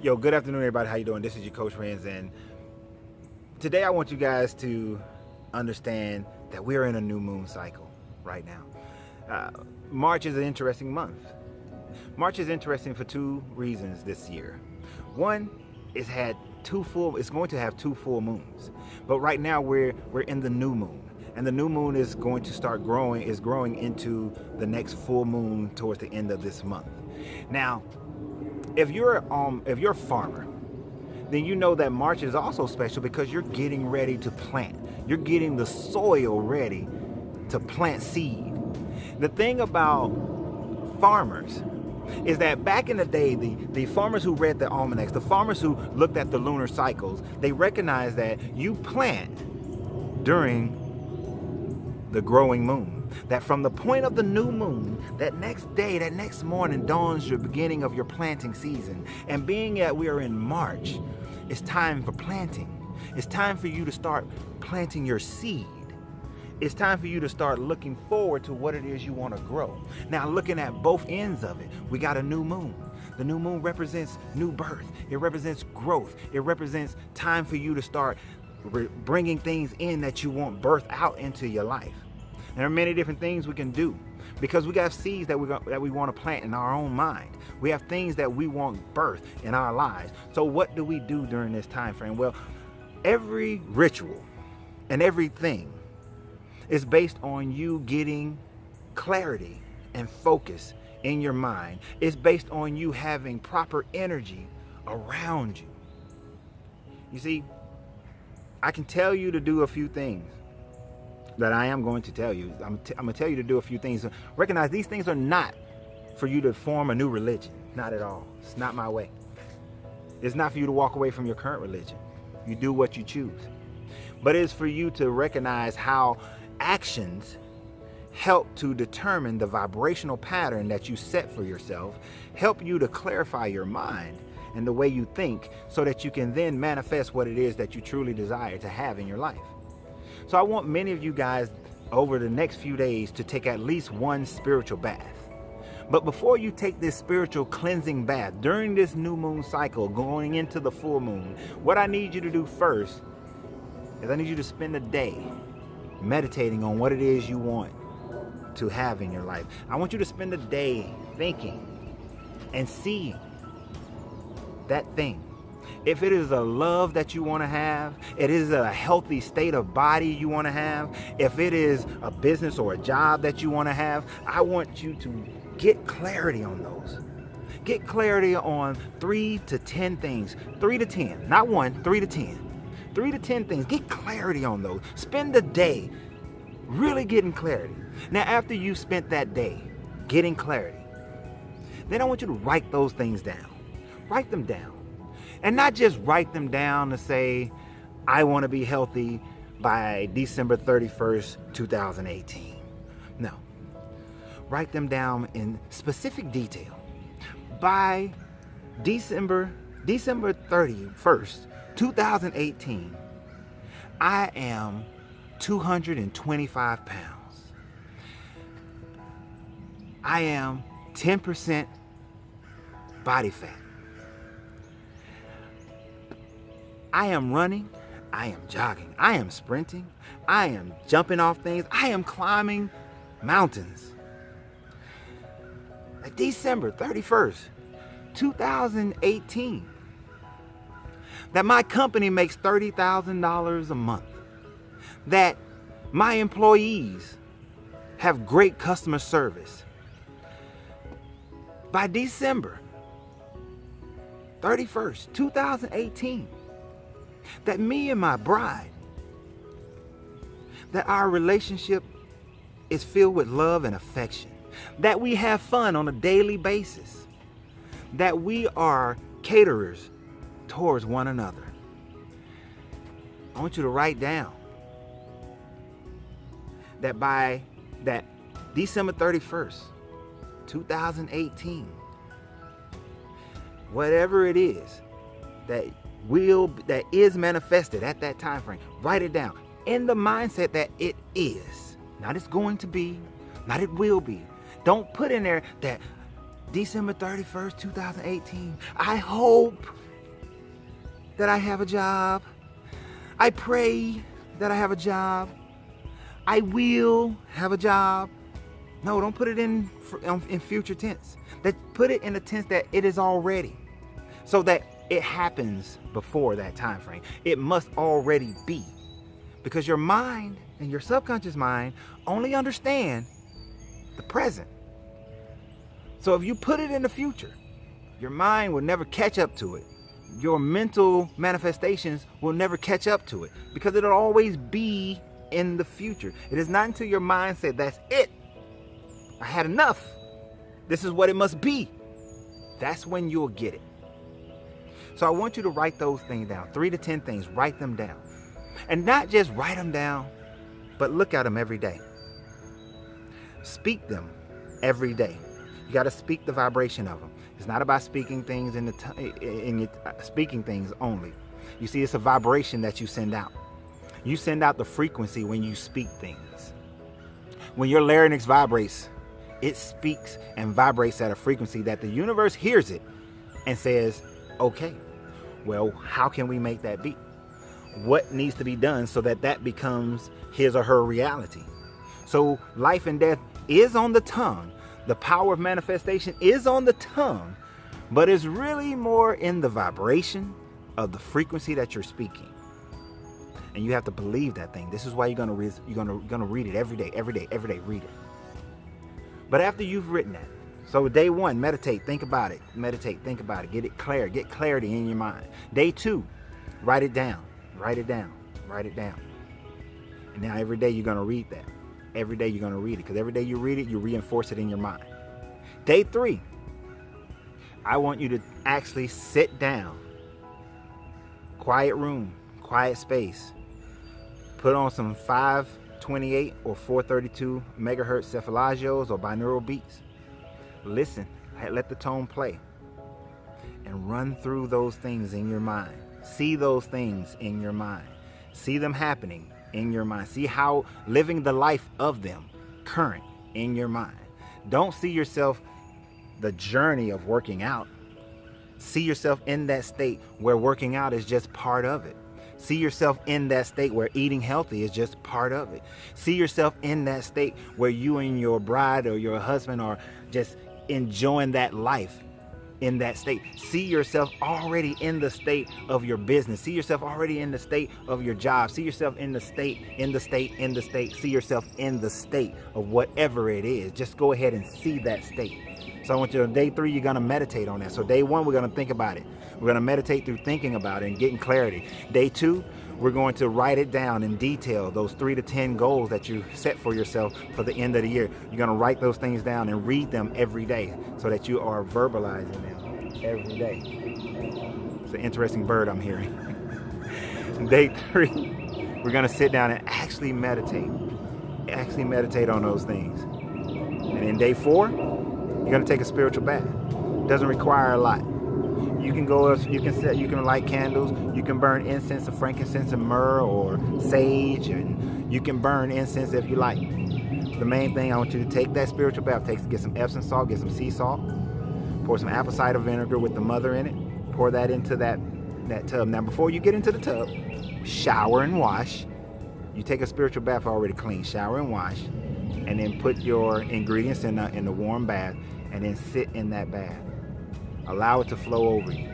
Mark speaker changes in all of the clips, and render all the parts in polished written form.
Speaker 1: Yo, good afternoon, everybody. How you doing? This is your coach Renz, and today I want you guys to understand that we're in a new moon cycle right now. March is an interesting month. March is interesting for two reasons this year. One, it's going to have two full moons, but right now we're in the new moon, and the new moon is going to start growing. Is growing into the next full moon towards the end of this month. Now, if you're a farmer, then you know that March is also special because you're getting ready to plant. You're getting the soil ready to plant seed. The thing about farmers is that back in the day, the farmers who read the almanacs, the farmers who looked at the lunar cycles, they recognized that you plant during the growing moon. That from the point of the new moon, that next day, that next morning dawns your beginning of your planting season. And being that we are in March, it's time for planting. It's time for you to start planting your seed. It's time for you to start looking forward to what it is you want to grow. Now, looking at both ends of it, we got a new moon. The new moon represents new birth. It represents growth. It represents time for you to start bringing things in that you want birth out into your life. There are many different things we can do because we got seeds that we want to plant in our own mind. We have things that we want birth in our lives. So what do we do during this time frame? Well, every ritual and everything is based on you getting clarity and focus in your mind. It's based on you having proper energy around you. You see, I can tell you to do a few things that I am going to tell you. I'm going to tell you to do a few things. Recognize these things are not for you to form a new religion. Not at all. It's not my way. It's not for you to walk away from your current religion. You do what you choose. But it's for you to recognize how actions help to determine the vibrational pattern that you set for yourself, help you to clarify your mind and the way you think so that you can then manifest what it is that you truly desire to have in your life. So I want many of you guys over the next few days to take at least one spiritual bath. But before you take this spiritual cleansing bath during this new moon cycle going into the full moon, what I need you to do first is I need you to spend a day meditating on what it is you want to have in your life. I want you to spend a day thinking and seeing that thing. If it is a love that you want to have, it is a healthy state of body you want to have, if it is a business or a job that you want to have, I want you to get clarity on those. Get clarity on 3 to 10 things. 3 to 10, not 1, 3 to 10. 3 to 10 things. Get clarity on those. Spend the day really getting clarity. Now, after you've spent that day getting clarity, then I want you to write those things down. Write them down. And not just write them down to say, I want to be healthy by December 31st, 2018. No. Write them down in specific detail. By December 31st, 2018, I am 225 pounds. I am 10% body fat. I am running, I am jogging, I am sprinting, I am jumping off things, I am climbing mountains. Like December 31st, 2018, that my company makes $30,000 a month, that my employees have great customer service. By December 31st, 2018, that me and my bride, that our relationship is filled with love and affection, that we have fun on a daily basis, that we are caterers towards one another. I want you to write down that by that December 31st, 2018, whatever it is that is manifested at that time frame, write it down in the mindset that it is, not it's going to be, not it will be. Don't put in there that December 31st, 2018, I hope that I have a job. I pray that I have a job. I will have a job. No, don't put it in future tense. Put it in the tense that it is already, so that it happens before that time frame. It must already be, because your mind and your subconscious mind only understand the present. So if you put it in the future, your mind will never catch up to it. Your mental manifestations will never catch up to it, because it'll always be in the future. It is not until your mind said, that's it, I had enough, this is what it must be, that's when you'll get it. So I want you to write those things down. 3 to 10 things, write them down. And not just write them down, but look at them every day. Speak them every day. You got to speak the vibration of them. It's not about speaking things speaking things only. You see, it's a vibration that you send out. You send out the frequency when you speak things. When your larynx vibrates, it speaks and vibrates at a frequency that the universe hears it and says, okay, well, how can we make that be? What needs to be done so that that becomes his or her reality? So life and death is on the tongue. The power of manifestation is on the tongue, but it's really more in the vibration of the frequency that you're speaking. And you have to believe that thing. This is why you're gonna read it every day, read it. But after you've written that, so day 1, meditate, think about it, get it clear, get clarity in your mind. Day 2, write it down. And now every day you're gonna read that. Every day you're gonna read it, because every day you read it, you reinforce it in your mind. Day 3, I want you to actually sit down, quiet room, quiet space, put on some 528 or 432 megahertz cephalagios or binaural beats. Listen, let the tone play, and run through those things in your mind. See those things in your mind. See them happening in your mind. See how living the life of them current in your mind. Don't see yourself the journey of working out. See yourself in that state where working out is just part of it. See yourself in that state where eating healthy is just part of it. See yourself in that state where you and your bride or your husband are just enjoying that life in that state. See yourself already in the state of your business. See yourself already in the state of your job. See yourself in the state. See yourself in the state of whatever it is. Just go ahead and see that state. So I want you to, day 3, you're going to meditate on that. So day 1, we're going to think about it. We're going to meditate through thinking about it and getting clarity. Day 2, we're going to write it down in detail, those 3 to 10 goals that you set for yourself for the end of the year. You're going to write those things down and read them every day so that you are verbalizing them every day. It's an interesting bird I'm hearing. Day 3, we're going to sit down and actually meditate. Actually meditate on those things. And in day 4, you're going to take a spiritual bath. It doesn't require a lot. You can light candles, you can burn incense of frankincense and myrrh or sage, and you can burn incense if you like. The main thing, I want you to take that spiritual bath, get some Epsom salt, get some sea salt, pour some apple cider vinegar with the mother in it, pour that into that tub. Now before you get into the tub, shower and wash. You take a spiritual bath already clean, shower and wash, and then put your ingredients in the warm bath, and then sit in that bath. Allow it to flow over you.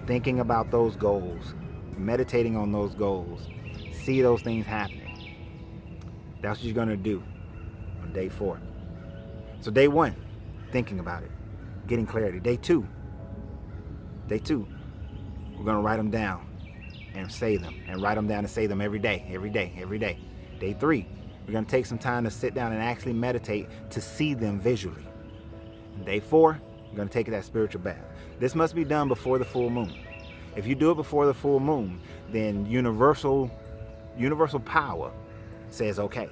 Speaker 1: Thinking about those goals, meditating on those goals, see those things happening. That's what you're gonna do on day 4. So day 1, thinking about it, getting clarity. Day 2, we're gonna write them down and say them, and write them down and say them every day. Day 3, we're gonna take some time to sit down and actually meditate to see them visually. And day 4, you're going to take that spiritual bath. This must be done before the full moon. If you do it before the full moon, then universal power says, okay,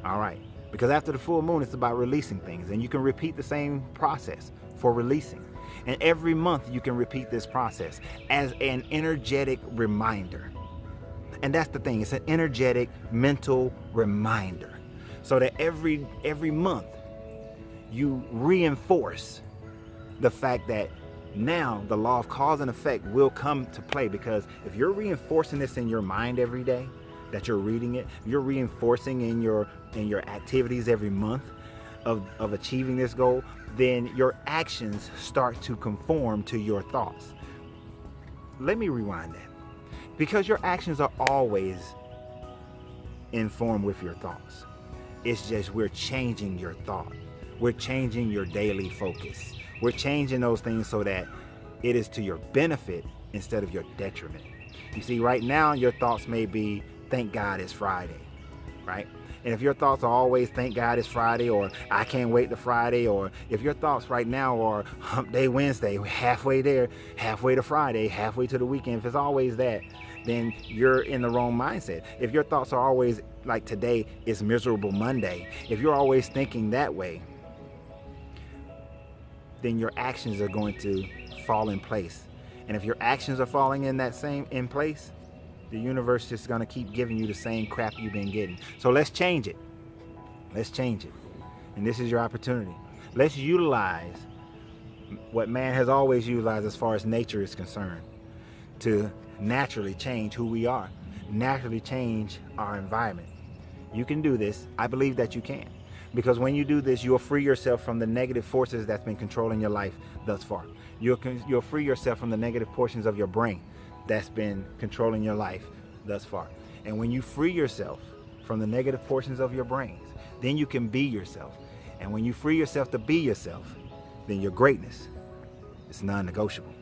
Speaker 1: all right. Because after the full moon, it's about releasing things. And you can repeat the same process for releasing. And every month you can repeat this process as an energetic reminder. And that's the thing. It's an energetic mental reminder. So that every month you reinforce the fact that now the law of cause and effect will come to play, because if you're reinforcing this in your mind every day that you're reading it, you're reinforcing in your activities every month of achieving this goal, then your actions start to conform to your thoughts. Let me rewind that. Because your actions are always informed with your thoughts. It's just we're changing your thought. We're changing your daily focus. We're changing those things so that it is to your benefit instead of your detriment. You see, right now your thoughts may be, thank God it's Friday, right? And if your thoughts are always, thank God it's Friday, or I can't wait to Friday, or if your thoughts right now are hump day Wednesday, halfway there, halfway to Friday, halfway to the weekend, if it's always that, then you're in the wrong mindset. If your thoughts are always like today is miserable Monday, if you're always thinking that way, then your actions are going to fall in place. And if your actions are falling in place, the universe is going to keep giving you the same crap you've been getting. So let's change it. Let's change it. And this is your opportunity. Let's utilize what man has always utilized as far as nature is concerned to naturally change who we are, naturally change our environment. You can do this. I believe that you can. Because when you do this, you'll free yourself from the negative forces that's been controlling your life thus far. You'll free yourself from the negative portions of your brain that's been controlling your life thus far. And when you free yourself from the negative portions of your brains, then you can be yourself. And when you free yourself to be yourself, then your greatness is non-negotiable.